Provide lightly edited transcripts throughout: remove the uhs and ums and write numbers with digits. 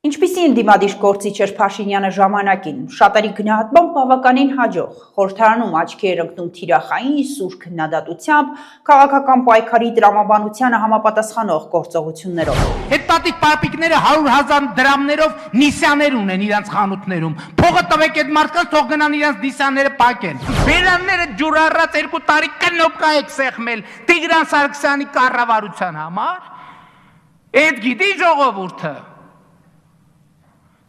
Ինչպիսի ընդդիմադիր գործիչ էր Փաշինյանը ժամանակին, շատերի գնահատմամբ բավականին հաջող, խորհրդարանում աչքի էր ընկնում թիրախային սուր քննադատությամբ, քաղաքական պայքարի տրամաբանությանը համապատասխանող գործողություններով։ Հետատիկ պապիկները 100,000 դրամներով նիսյաներ ունեն իրանց խանութներում։ Փողը տվեք այդ մարդկանց, թող գնան իրանց նիսյանները պակեն։ Բերանները ջուրառած 2 տարի կնոպկա եք սեղմել Տիգրան Սարգսյանի կառավարության համար։ Այդ գիտի ժողովուրդը։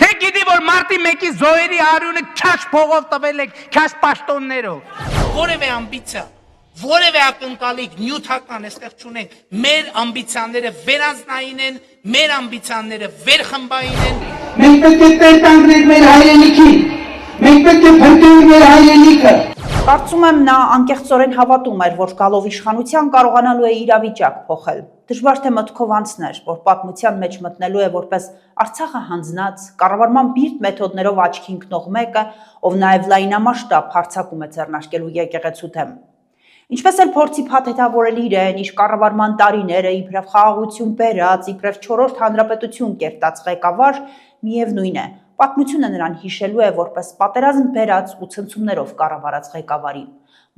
Թե գիտի, որ մարտի 1-ի զոհերի արյունը քաշ փողով տվել եք, քաշ պաշտոններով։ Որևէ ամբիցիա, որևէ ակնկալիք նյութական այստեղ չունենք։ Մեր ամբիցիաները վերանձնային են, մեր ամբիցիաները վերխմբային են։ Մենք պետք է տեր տանենք մեր հայրենիքին։ Մենք պետք է փրկենք մեր հայրենիքը։ Կարծում եմ նա անկեղծորեն հավատում էր, որ գալով իշխանության կարողանալու է իրավիճակ փոխել։ Դժվար թե մտքով անցներ, որ պատմության մեջ մտնելու է որպես Արցախը հանձնած, կառավարման բիրտ մեթոդներով աչքի ընկնող մեկը, ով նաև լայնամասշտաբ հարձակում է ձեռնարկելու եկեղեցու դեմ։ Ինչպես էլ փորձի փաթեթավորել իրեն, իր կառավարման տարիները իբրև խաղաղություն բերած, իբրև 4-րդ հանրապետություն կերտած ղեկավար, միևնույն է, պատմությունը նրան հիշելու է որպես պատերազմ բերած ու ցնցումներով կառավարած ղեկավարի։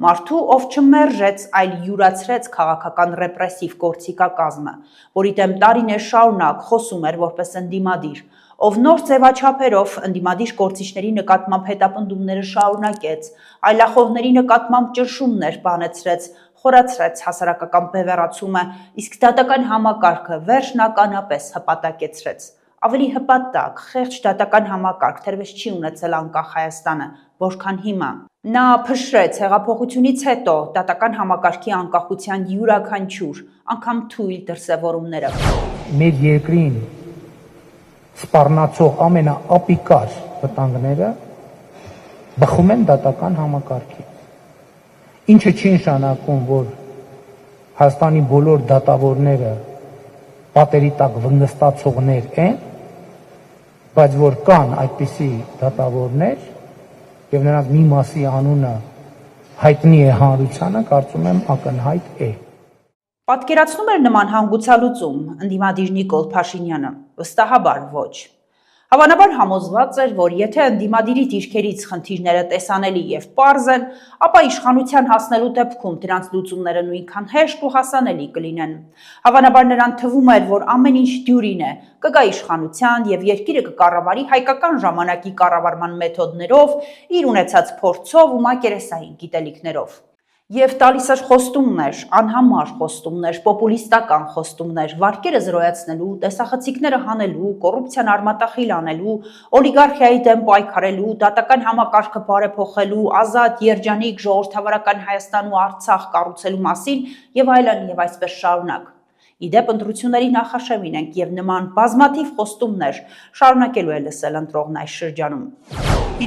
Մարդու, ով չմերժեց, այլ յուրացրեց քաղաքական ռեպրեսիվ գործիքակազմը, որի դեմ տարիներ շարունակ խոսում էր որպես ընդդիմադիր, ով նոր ձևաչափերով ընդդիմադիր գործիչների նկատմամբ հետապնդումները շարունակեց, այլախոհների նկատմամբ ճնշումներ բանեցրեց, խորացրեց հասարակական բևեռացումը, իսկ դատական համակարգը վերջնականապես հպատակեցրեց։ Ավելի հպատակ, խեղճ դատական համակարգ թերևս չի ունեցել անկախ Հայաստանը, որքան հիմա։ Նա փշրեց հեղափոխությունից հետո դատական համակարգի անկախության յուրաքանչյուր, անգամ թույլ դրսևորումները։ Մեր երկրին սպառնացող ամենաապիկար վտանգները բխում են դատական համակարգի։ Ինչը չի նշանակում, որ Հայաստանի բոլոր դատավորները պատերի տակ վնգստացողներ են, բայց որ կան այդպիսի դատավորներ եւ նրանց մի մասի անունը հայտնի է հանրությանը, կարծում եմ ակնհայտ է։ Պատկերացնում էր նման հանգուցալուծում ընդդիմադիր Նիկոլ Փաշինյանը, վստահաբար ոչ։ Հավանաբար համոզված էր, որ եթե ընդդիմադիրի դիրքերից խնդիրները տեսանելի եւ պարզ են, ապա իշխանության հասնելու դեպքում դրանց լուծումները նույնքան հեշտ ու հասանելի կլինեն։ Հավանաբար նրան թվում էր, որ ամեն ինչ դյուրին է, կգա իշխանության եւ երկիրը կկառավարի հայկական ժամանակի կառավարման մեթոդներով, իր ունեցած փորձով ու մակերեսային գիտելիքներով։ Եվ տալիս էր խոստումներ, անհամար խոստումներ, պոպուլիստական խոստումներ, վարկերը զրոյացնելու, տեսախցիկները հանելու, կոռուպցիան արմատախիլ անելու, օլիգարխիայի դեմ պայքարելու, դատական համակարգը բարեփոխելու, ազատ, երջանիկ, ժողովրդավարական Հայաստան ու Արցախ կառուցելու մասին եւ այլն եւ այսպես շարունակ։ Իդեպ ընտրությունների նախաշեմին ենք եւ նման բազմաթիվ խոստումներ շարունակելու է լսել ընտրողն այս շրջանում։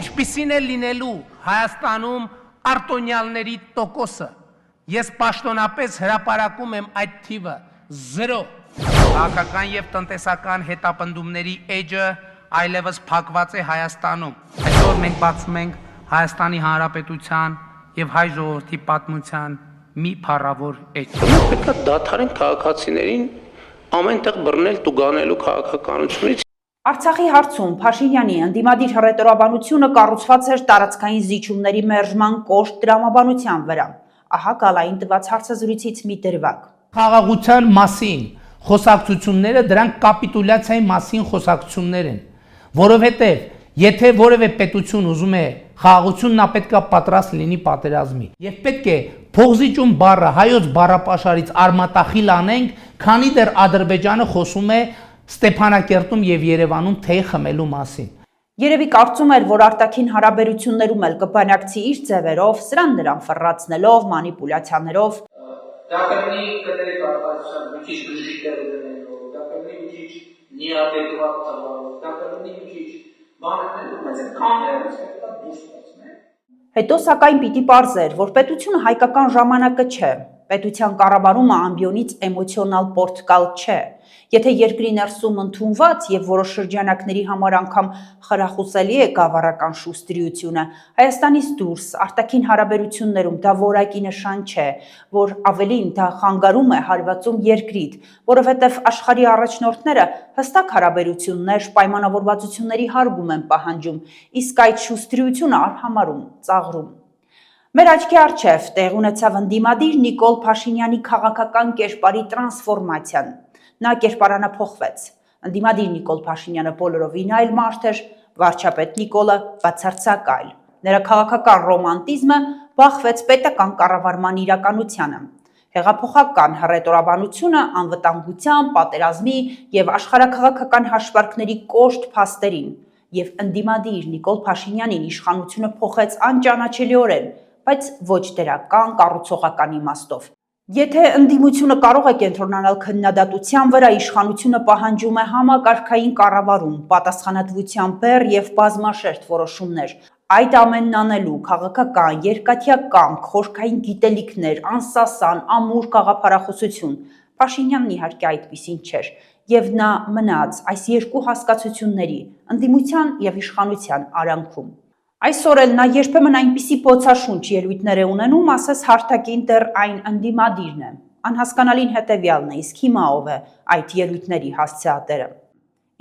Ինչպիսին է լինելու Հայաստանում արտոնյալների տոկոսը, ես պաշտոնապես հրապարակում եմ այդ թիվը 0, քաղաքական եւ տնտեսական հետապնդումների էջը այլևս փակված է Հայաստանում։ Այսօր մենք բացում ենք Հայաստանի Հանրապետության եւ հայ ժողովրդի պատմության մի փառավոր էջ։ Պետք է դադարեն քաղաքացիներին ամենտեղ բռնել տուգանելու քաղաքականությունից։ Արցախի հարցում Փաշինյանի ընդդիմադիր հռետորաբանությունը կառուցված էր տարածքային զիջումների մերժման կոշտ տրամաբանության վրա։ Ահա գալային տված հարցազրույցից մի դրվագ։ Խաղաղության մասին խոսակցությունները դրանք կապիտուլյացիայի մասին խոսակցություններ են, որովհետև եթե որևէ պետություն ուզում է խաղաղություն, նա պետք է պատրաստ լինի պատերազմի։ Եվ պետք է փողզիջում բառը հայոց բառապաշարից արմատախիլ անենք, քանի դեռ Ադրբեջանը խոսում է Ստեփանակերտում եւ Երևանում թեյ խմելու մասին։ Երևի կարծում էր, որ արտաքին հարաբերություններում էլ կբանակցի իր ձևերով, սրան դրան ֆռռացնելով, մանիպուլյացիաներով։ Դա կլինի կտրի կառավարության մի քիչ բժիշկերը դնելով, դա կլինի մի քիչ նիադեկվատ տվալով, դա կլինի մի քիչ բանալով, բայց այդ քամերից պետք է դուրս գալու։ Հետո սակայն պիտի պարզեր, որ պետությունը հայկական ժամանակը չէ, Պետության կառավարումը ամբիոնից էմոցիոնալ պորտկալ չէ։ Եթե երկրի ներսում ընդունված եւ որոշ շրջանակների համար անգամ խրախուսելի է գավառական շուստրիությունը, Հայաստանից դուրս արտաքին հարաբերություններում դա որակի նշան չէ, որ ավելին դա խանգարում է հարվածում երկրիդ, որովհետեւ աշխարհի առաջնորդները հստակ հարաբերություններ, պայմանավորվածությունների հարգում են պահանջում, իսկ այդ շուստրիությունը արհամարում, ծաղրում։ Մեր աչքի առջև տեղ ունեցավ ընդդիմադիր Նիկոլ Փաշինյանի քաղաքական կերպարի տրանսֆորմացիան։ Նա կերպարանափոխվեց։ Ընդդիմադիր Նիկոլ Փաշինյանը բոլորովին այլ մարդ էր, վարչապետ Նիկոլը բացարձակ այլ։ Նրա քաղաքական ռոմանտիզմը բախվեց պետական կառավարման իրականությանը։ Հեղափոխական հռետորաբանությունը անվտանգության, պատերազմի եւ աշխարհաքաղաքական հաշվարկների կոշտ փաստերին եւ ընդդիմադիր Նիկոլ Փաշինյանին իշխանությունը փոխեց անճանաչելիորեն, բայց ոչ դրական կառուցողական իմաստով։ Եթե ընդդիմությունը կարող է կենտրոնանալ քննադատության վրա, իշխանությունը պահանջում է համակարգային կառավարում, պատասխանատվության բեռ եւ բազմաշերտ որոշումներ։ Այդ ամենն անելու քաղաքական, երկաթյական, խորքային գիտելիքներ, անսասան, ամուր գաղափարախոսություն։ Փաշինյանն իհարկե այդպիսին չէր, եւ նա մնաց այս երկու հասկացությունների՝ ընդդիմության եւ իշխանության արանքում։ Այսօր էլ նա երբեմն այնպիսի փոցաշունչ ելույթներ է ունենում, ասես հարթակին դեռ այն ընդդիմադիրն է։ Անհասկանալին հետևյալն է, իսկ հիմա ով է այդ ելույթների հասցեատերը։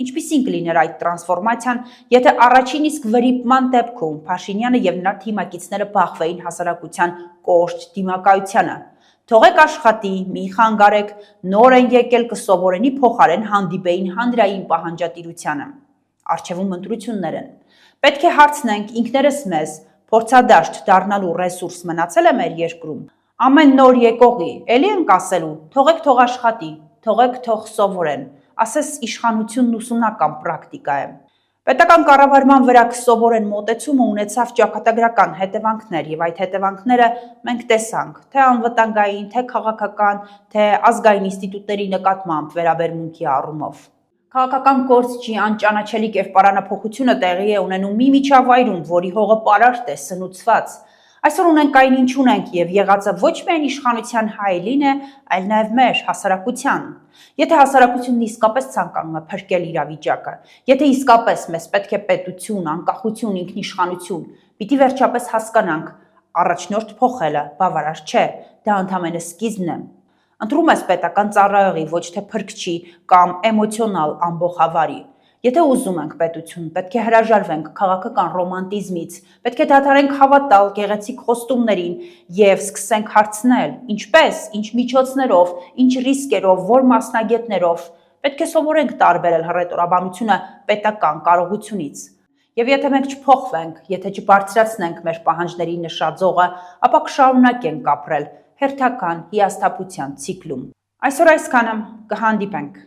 Ինչպիսին կլիներ այդ տրանսֆորմացիան, եթե առաջին իսկ վրիպման դեպքում Փաշինյանը եւ նրա թիմակիցները բախվեին հասարակության կոշտ դիմակայությանը։ Թողեք աշխատի, մի խանգարեք, նոր են եկել կսովորենի փոխարեն հանդիպեին հանրային պահանջատիրությանը։ Արժևում ընտրություններ են։ Պետք է հարցնենք ինքներս մեզ, փորձադաշտ դառնալու ռեսուրս մնացել է մեր երկրում։ Ամեն նոր եկողի էլի ենք ասելու, թող աշխատի, թող սովորեն, ասես իշխանությունն ուսումնական պրակտիկա է։ Պետական կառավարման վրա սովորեն մոտեցումը ունեցավ ճակատագրական հետևանքներ եւ այդ հետևանքները մենք տեսանք, թե անվտանգային, թե քաղաքական, թե ազգային ինստիտուտների նկատմամբ վերաբերմունքի առումով։ Քաղաքական կորցի անճանաչելի կերպարանափոխությունը տեղի է ունենում մի միջավայրում, որի հողը պարարտ է, սնուցված։ Այսօր ունենք այն, ինչ ունենք, եւ եղածը ոչ միայն իշխանության հայելին է, այլ նաեւ մեր հասարակության։ Եթե հասարակությունն իսկապես ցանկանում է փրկել իրավիճակը, եթե իսկապես մեզ պետք է պետություն, անկախություն, ինքնիշխանություն, պիտի վերջապես հասկանանք, առաջնորդ փոխելը բավարար չէ, դա ընդհանրապես սկիզբն է։ Ընտրում ես պետական ծառայողի, ոչ թե փրկչի կամ էմոցիոնալ ամբողավարի։ Եթե ուզում ենք պետություն, պետք է հրաժարվենք քաղաքական ռոմանտիզմից, պետք է դադարենք հավատալ գեղեցիկ խոստումներին եւ սկսենք հարցնել, ինչպես, ինչ միջոցներով, ինչ ռիսկերով, որ մասնագետներով, պետք է սովորենք տարբերել հռետորաբանությունը պետական կարողությունից։ Եվ եթե մենք չփոխվենք, եթե չբարձրացնենք մեր պահանջների նշաձողը, ապա կշարունակենք ապրել հերթական հիասթափության ցիկլում։ Այսօր այսքանը, կհանդիպենք։